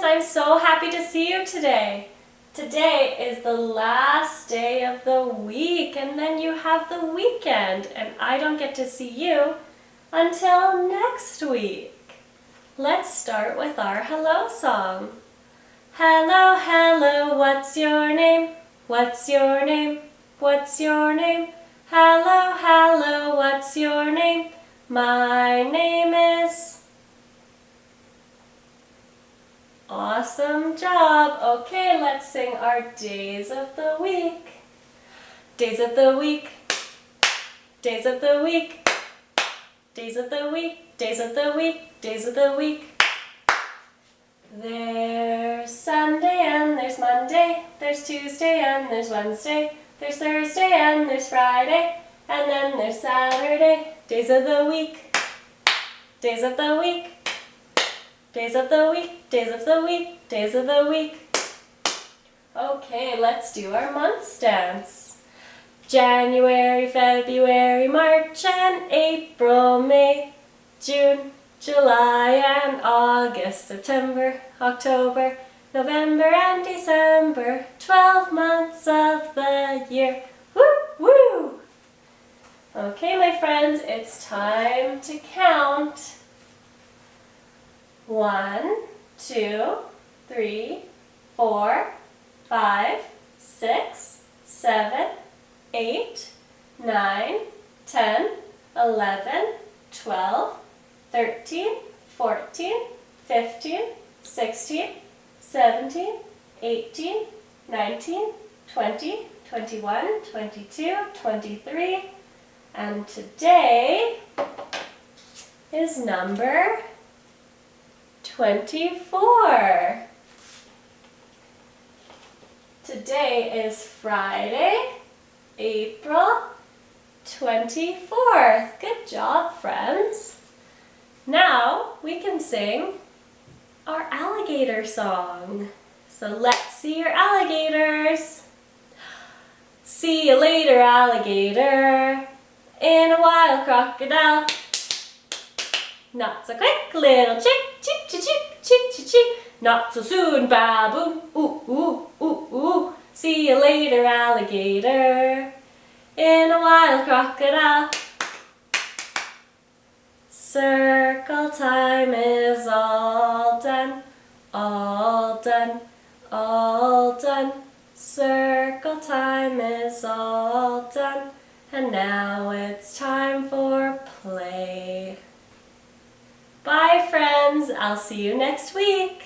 I'm so happy to see you today. Today is the last day of the week and then you have the weekend and I don't get to see you until next week. Let's start with our hello song. Hello, hello, what's your name? What's your name? What's your name? Hello, hello, what's your name? My name is... Awesome job! Okay, let's sing our days of the week. Days of the week. Days of the week. Days of the week. Days of the week. Days of the week. There's Sunday and there's Monday. There's Tuesday and there's Wednesday. There's Thursday and there's Friday. And then there's Saturday. Days of the week. Days of the week. Days of the week, days of the week, days of the week. Okay, let's do our months dance. January, February, March and April, May, June, July and August, September, October, November and December. 12 months of the year. Woo, woo! Okay, my friends, it's time to count. 1, 2, 3, 4, 5, 6, 7, 8, 9, 10, 11, 12, 13, 14, 15, 16, 17, 18, 19, 20, 21, 22, 23, and today is number 24. Today is Friday, April 24th. Good job, friends. Now we can sing our alligator song. So let's see your alligators. See you later, alligator. In a while, crocodile. Not so quick, little chick, chick, chick, chick, chick, chick, chick. Not so soon, baboon, ooh, ooh, ooh, ooh. See you later, alligator. In a while, crocodile. Circle time is all done, all done, all done. Circle time is all done. And now it's time for play. Bye, friends. I'll see you next week.